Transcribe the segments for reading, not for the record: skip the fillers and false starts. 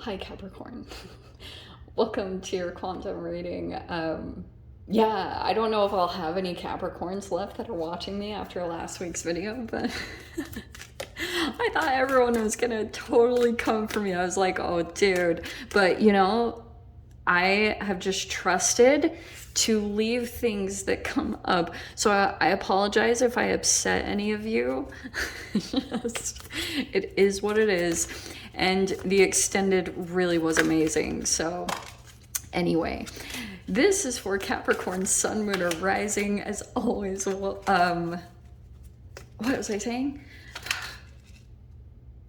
Hi Capricorn. Welcome to your quantum reading. Yeah, I don't know if I'll have any Capricorns left that are watching me after last week's video, but I thought everyone was gonna totally come for me. I was like, oh dude. But you know, I have just trusted to leave things that come up. So I apologize if I upset any of you. It is what it is. And the extended really was amazing. So anyway, this is for Capricorn, Sun, Moon, or Rising. As always, what was I saying?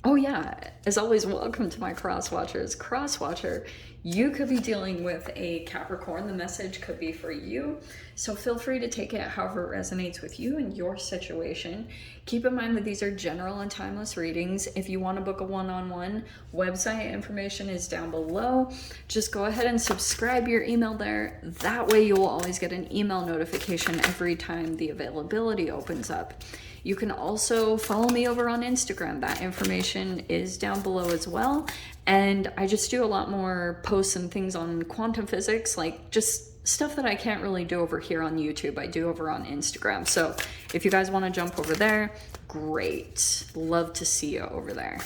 Oh yeah, as always, welcome to my cross watchers. Cross watcher, you could be dealing with a Capricorn. The message could be for you. So feel free to take it however it resonates with you and your situation. Keep in mind that these are general and timeless readings. If you want to book a one-on-one, website information is down below. Just go ahead and subscribe your email there. That way you will always get an email notification every time the availability opens up. You can also follow me over on Instagram. That information is down below as well. And I just do a lot more posts and things on quantum physics, like just stuff that I can't really do over here on YouTube. I do over on Instagram. So if you guys want to jump over there, great. Love to see you over there.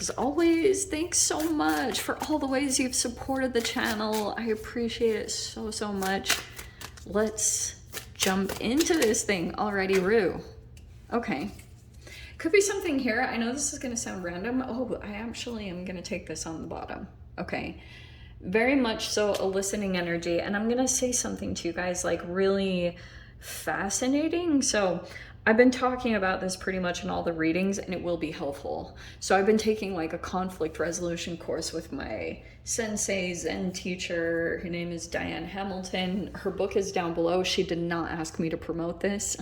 As always, thanks so much for all the ways you've supported the channel. I appreciate it so, so much. Let's jump into this thing already, Rue. Okay, could be something here. I know this is going to sound random. Oh, I actually am going to take this on the bottom. Okay, very much so a listening energy. And I'm going to say something to you guys like really fascinating. So I've been talking about this pretty much in all the readings and it will be helpful. So I've been taking like a conflict resolution course with my sensei Zen teacher. Her name is Diane Hamilton. Her book is down below. She did not ask me to promote this.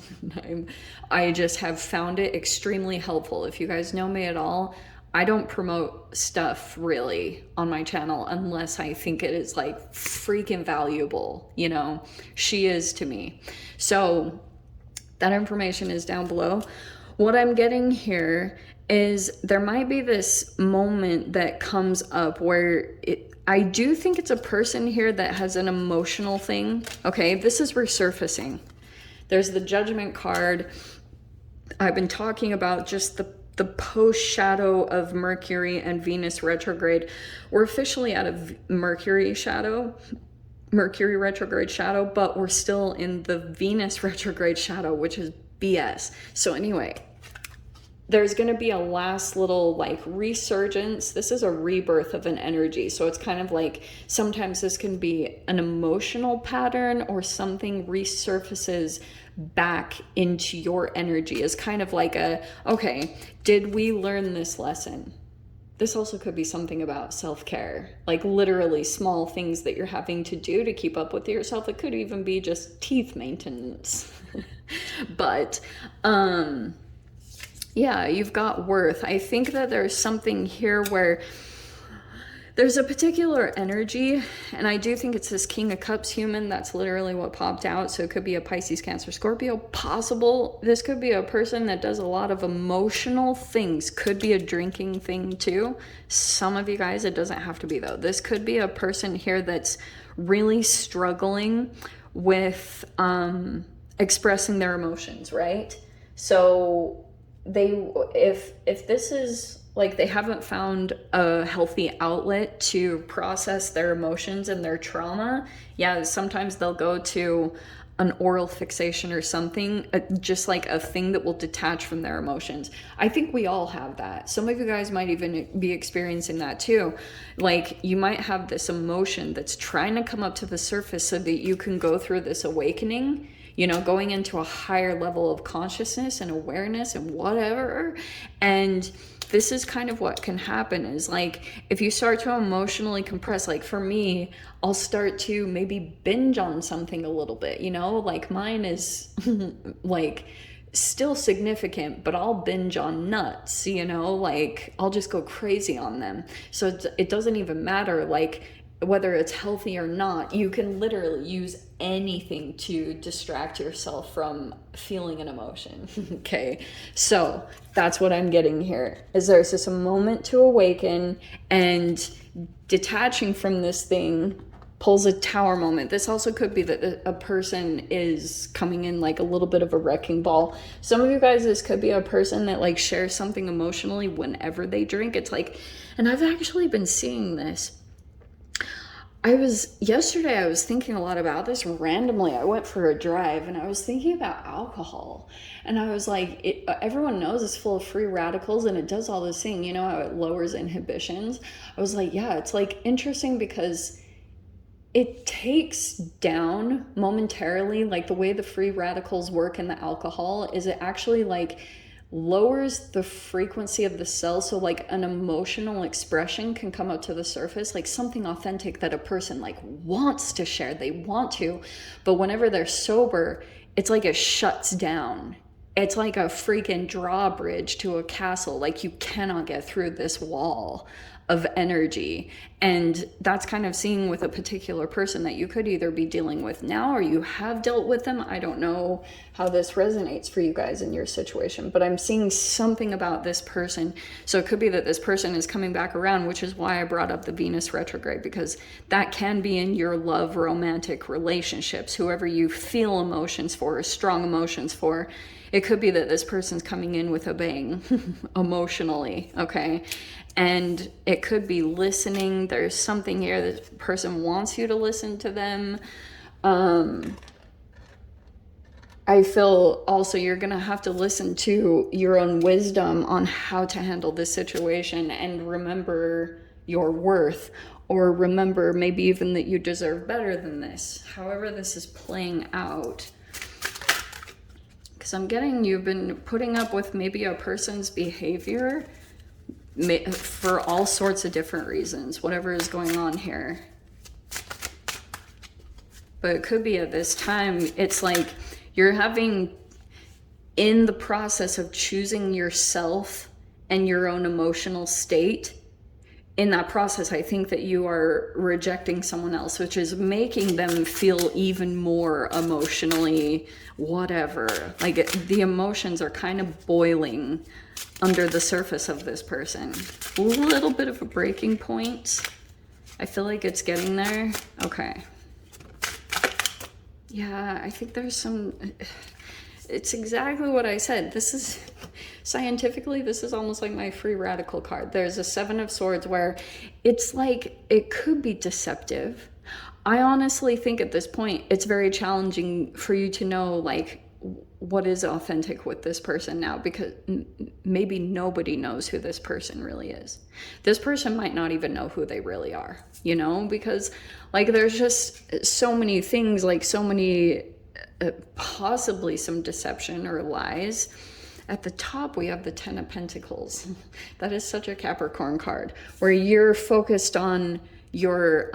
I just have found it extremely helpful. If you guys know me at all, I don't promote stuff really on my channel unless I think it is like freaking valuable, you know. She is to me. So that information is down below. What I'm getting here is there might be this moment that comes up where I do think it's a person here that has an emotional thing. Okay, this is resurfacing. There's the Judgment card. I've been talking about just the post shadow of Mercury and Venus retrograde. We're officially out of Mercury retrograde shadow, but we're still in the Venus retrograde shadow, which is BS. So anyway, there's going to be a last little like resurgence. This is a rebirth of an energy. So it's kind of like sometimes this can be an emotional pattern or something resurfaces back into your energy. Is kind of like a, okay, did we learn this lesson? This also could be something about self-care, like literally small things that you're having to do to keep up with yourself. It could even be just teeth maintenance. But yeah, you've got worth. I think that there's something here where there's a particular energy, and I do think it's this King of Cups human. That's literally what popped out. So it could be a Pisces, Cancer, Scorpio, possible. This could be a person that does a lot of emotional things. Could be a drinking thing too. Some of you guys, it doesn't have to be though. This could be a person here that's really struggling with expressing their emotions, right? So if this is like they haven't found a healthy outlet to process their emotions and their trauma, yeah, sometimes they'll go to an oral fixation or something, just like a thing that will detach from their emotions. I think we all have that. Some of you guys might even be experiencing that too. Like you might have this emotion that's trying to come up to the surface so that you can go through this awakening, you know, going into a higher level of consciousness and awareness and whatever. And this is kind of what can happen is like, if you start to emotionally compress, like for me, I'll start to maybe binge on something a little bit, you know, like mine is like still significant, but I'll binge on nuts, you know, like I'll just go crazy on them. So it doesn't even matter. Like whether it's healthy or not, you can literally use anything to distract yourself from feeling an emotion. Okay, so that's what I'm getting here, is there's just a moment to awaken, and detaching from this thing pulls a tower moment. This also could be that a person is coming in like a little bit of a wrecking ball. Some of you guys, this could be a person that like shares something emotionally whenever they drink. It's like, and I've actually been seeing this. Yesterday I was thinking a lot about this randomly. I went for a drive and I was thinking about alcohol, and I was like, everyone knows it's full of free radicals and it does all this thing, you know, how it lowers inhibitions. I was like, yeah, it's like interesting because it takes down momentarily, like the way the free radicals work in the alcohol is it actually like lowers the frequency of the cell, so like an emotional expression can come up to the surface, like something authentic that a person like wants to share, they want to, but whenever they're sober, it's like it shuts down. It's like a freaking drawbridge to a castle. Like you cannot get through this wall of energy. And that's kind of seeing with a particular person that you could either be dealing with now or you have dealt with them. I don't know how this resonates for you guys in your situation, but I'm seeing something about this person. So it could be that this person is coming back around, which is why I brought up the Venus retrograde, because that can be in your love romantic relationships, whoever you feel emotions for or strong emotions for. It could be that this person's coming in with a bang emotionally, okay? And it could be listening. There's something here. This person wants you to listen to them. I feel also you're going to have to listen to your own wisdom on how to handle this situation and remember your worth, or remember maybe even that you deserve better than this. However this is playing out. Because I'm getting you've been putting up with maybe a person's behavior for all sorts of different reasons, whatever is going on here. But it could be at this time, it's like you're having, in the process of choosing yourself and your own emotional state, in that process, I think that you are rejecting someone else, which is making them feel even more emotionally whatever. Like the emotions are kind of boiling under the surface of this person. A little bit of a breaking point. I feel like it's getting there. Okay. Yeah, I think there's some... It's exactly what I said. This is... Scientifically, this is almost like my free radical card. There's a 7 of Swords where it's like it could be deceptive. I honestly think at this point, it's very challenging for you to know, like, what is authentic with this person now, because maybe nobody knows who this person really is. This person might not even know who they really are, you know, because like there's just so many things, like so many possibly some deception or lies. At the top, we have the 10 of Pentacles. That is such a Capricorn card, where you're focused on your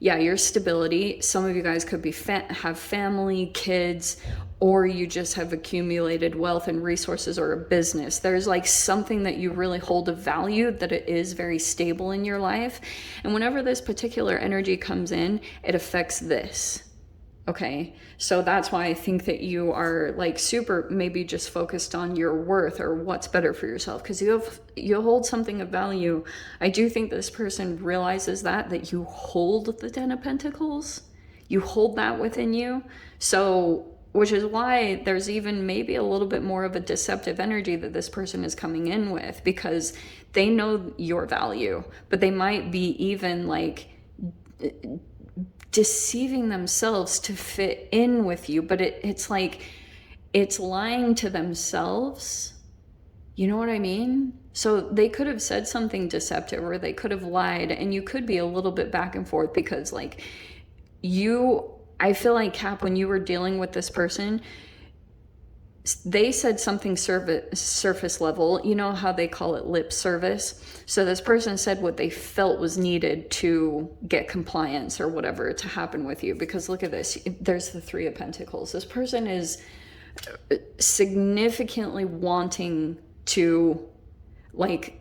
your stability. Some of you guys could be have family, kids, or you just have accumulated wealth and resources or a business. There's like something that you really hold of value, that it is very stable in your life. And whenever this particular energy comes in, it affects this. Okay, so that's why I think that you are like super maybe just focused on your worth or what's better for yourself, because you hold something of value. I do think this person realizes that you hold the 10 of Pentacles. You hold that within you. So, which is why there's even maybe a little bit more of a deceptive energy that this person is coming in with, because they know your value, but they might be even like deceiving themselves to fit in with you. But it's like it's lying to themselves. You know what I mean? So they could have said something deceptive, or they could have lied, and you could be a little bit back and forth, because like I feel like, Cap, when you were dealing with this person, they said something surface level. You know how they call it lip service? So this person said what they felt was needed to get compliance or whatever to happen with you. Because look at this. There's the 3 of Pentacles. This person is significantly wanting to like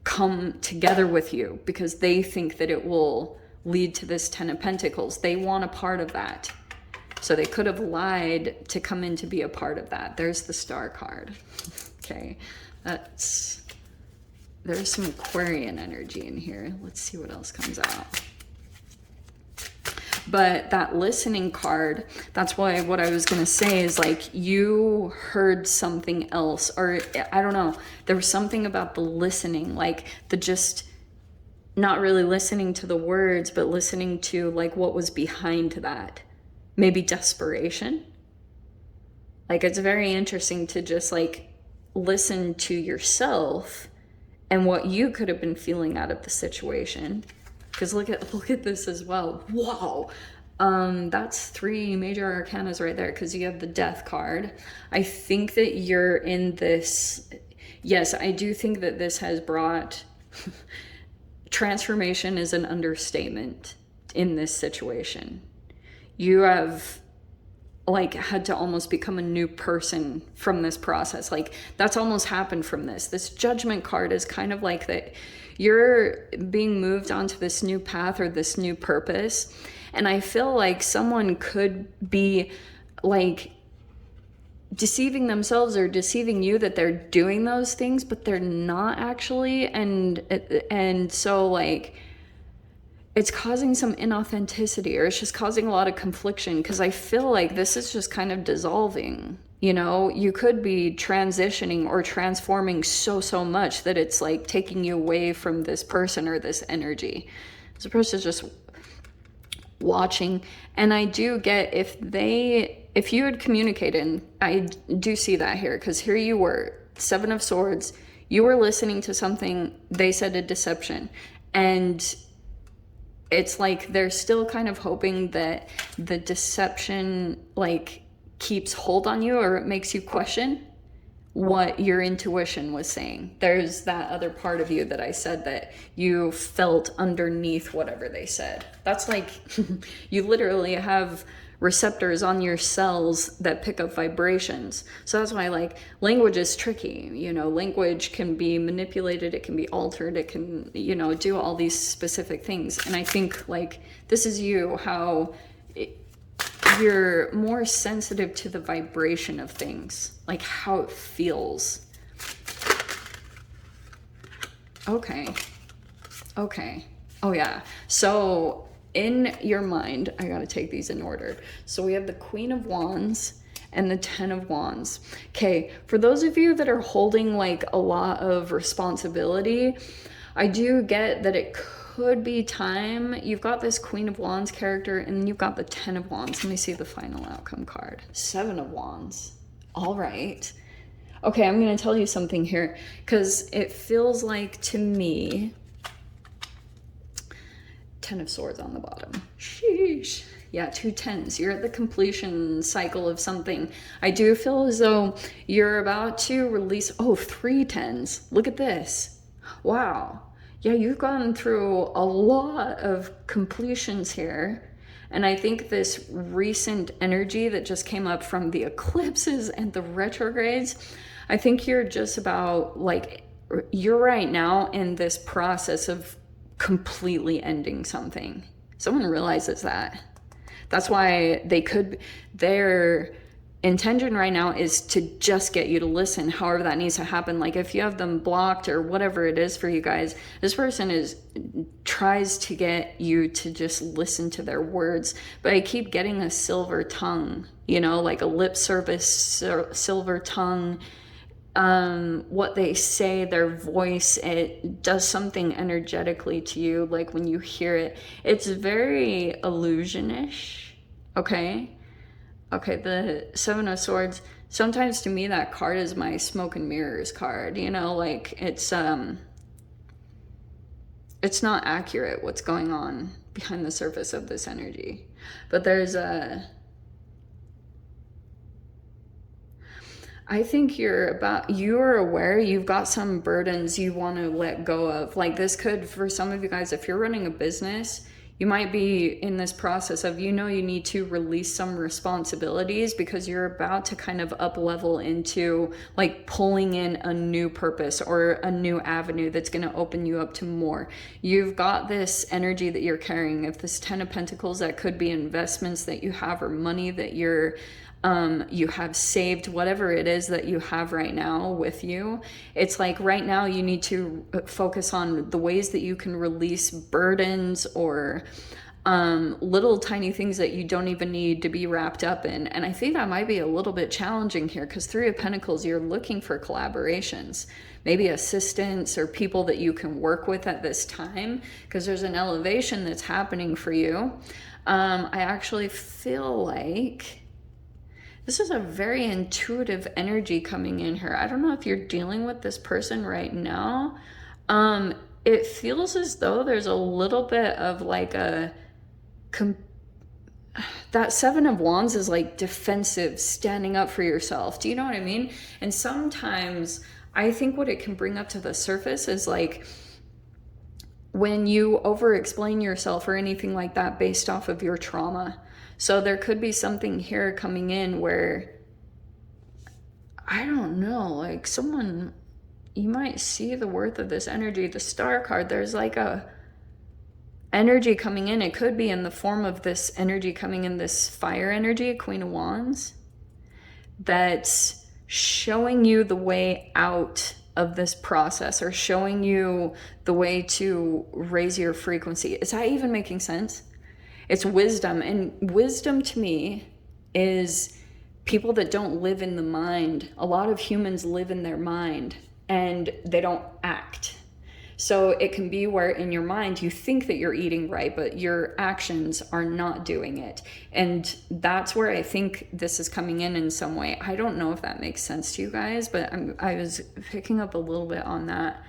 come together with you, because they think that it will lead to this 10 of Pentacles. They want a part of that. So they could have lied to come in to be a part of that. There's the Star card. Okay, there's some Aquarian energy in here. Let's see what else comes out. But that listening card, that's why what I was going to say is like you heard something else, or I don't know, there was something about the listening, like the just not really listening to the words, but listening to like what was behind that. Maybe desperation. Like it's very interesting to just like listen to yourself and what you could have been feeling out of the situation. Because look at this as well. Wow. That's 3 major arcanas right there, because you have the Death card. I think that you're in this. Yes, I do think that this has brought transformation is an understatement in this situation. You have like had to almost become a new person from this process. Like that's almost happened from this. This Judgment card is kind of like that you're being moved onto this new path or this new purpose. And I feel like someone could be like deceiving themselves or deceiving you that they're doing those things, but they're not actually. And so like it's causing some inauthenticity, or it's just causing a lot of confliction, because I feel like this is just kind of dissolving. You know, you could be transitioning or transforming so much that it's like taking you away from this person or this energy. This person's just watching. And I do get if you had communicated, and I do see that here, because here you were, 7 of Swords, you were listening to something, they said a deception. And it's like they're still kind of hoping that the deception like keeps hold on you, or it makes you question what your intuition was saying. There's that other part of you that I said that you felt underneath whatever they said. That's like you literally have receptors on your cells that pick up vibrations. So that's why like language is tricky. You know, language can be manipulated, it can be altered, it can, you know, do all these specific things. And I think like this is you, how you're more sensitive to the vibration of things, like how it feels. Okay. Oh yeah. So in your mind, I gotta take these in order. So we have the Queen of Wands and the 10 of Wands. Okay, for those of you that are holding like a lot of responsibility, I do get that it could be time. You've got this Queen of Wands character, and then you've got the 10 of Wands. Let me see the final outcome card. 7 of Wands. All right. Okay, I'm gonna tell you something here, because it feels like to me, 10 of Swords on the bottom. Sheesh. Yeah, 2 10s. You're at the completion cycle of something. I do feel as though you're about to release, 3 10s. Look at this. Wow. Yeah, you've gone through a lot of completions here. And I think this recent energy that just came up from the eclipses and the retrogrades, I think you're just about like, you're right now in this process of completely ending something. Someone realizes that. That's why their intention right now is to just get you to listen, however that needs to happen. Like if you have them blocked or whatever it is for you guys, this person tries to get you to just listen to their words. But I keep getting a silver tongue, you know, like a lip service silver tongue. What they say, their voice, it does something energetically to you. Like when you hear it, it's very illusionish. Okay, the 7 of Swords, sometimes to me that card is my smoke and mirrors card, you know, like it's not accurate what's going on behind the surface of this energy. But I think you're aware you've got some burdens you want to let go of. Like this could, for some of you guys, if you're running a business, You might be in this process of, you need to release some responsibilities because you're about to kind of up level into like pulling in a new purpose or a new avenue that's going to open you up to more. You've got this energy that you're carrying. If this 10 of Pentacles, that could be investments that you have or money that you have saved, whatever it is that you have right now with you. It's like right now you need to focus on the ways that you can release burdens or little tiny things that you don't even need to be wrapped up in. And I think that might be a little bit challenging here because 3 of Pentacles, you're looking for collaborations, maybe assistants or people that you can work with at this time, because there's an elevation that's happening for you. I actually feel like this is a very intuitive energy coming in here. I don't know if you're dealing with this person right now. It feels as though there's a little bit of like that 7 of Wands is like defensive, standing up for yourself. Do you know what I mean? And sometimes I think what it can bring up to the surface is like when you over-explain yourself or anything like that based off of your trauma. So there could be something here coming in where, I don't know, like someone, you might see the worth of this energy. The Star card, there's like a energy coming in. It could be in the form of this energy coming in, this fire energy, Queen of Wands, that's showing you the way out of this process or showing you the way to raise your frequency. Is that even making sense? It's wisdom, and wisdom to me is people that don't live in the mind. A lot of humans live in their mind and they don't act. So it can be where in your mind you think that you're eating right, but your actions are not doing it. And that's where I think this is coming in some way. I don't know if that makes sense to you guys, but I was picking up a little bit on that.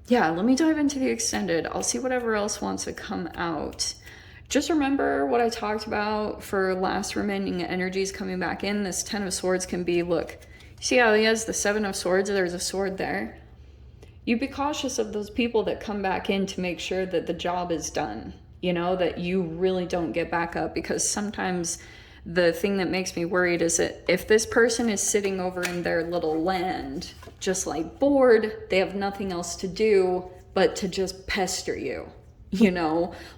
Yeah, let me dive into the extended. I'll see whatever else wants to come out. Just remember what I talked about for last remaining energies coming back in. This 10 of Swords can be, look, see how he has the 7 of Swords? There's a sword there. You be cautious of those people that come back in to make sure that the job is done, that you really don't get back up, because sometimes the thing that makes me worried is that if this person is sitting over in their little land, just like bored, they have nothing else to do but to just pester you.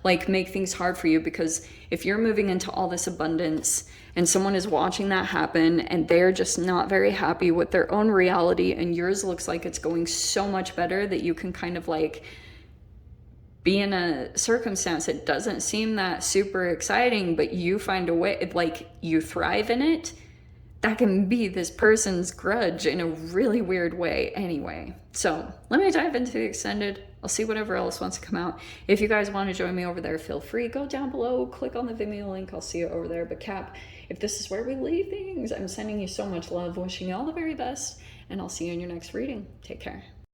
Like make things hard for you, because if you're moving into all this abundance and someone is watching that happen and they're just not very happy with their own reality and yours looks like it's going so much better that you can kind of like be in a circumstance that doesn't seem that super exciting, but you find a way, like you thrive in it, that can be this person's grudge in a really weird way anyway. So let me dive into the extended. I'll see whatever else wants to come out. If you guys want to join me over there, feel free. Go down below, click on the Vimeo link. I'll see you over there. But Cap, if this is where we leave things, I'm sending you so much love, wishing you all the very best, and I'll see you in your next reading. Take care.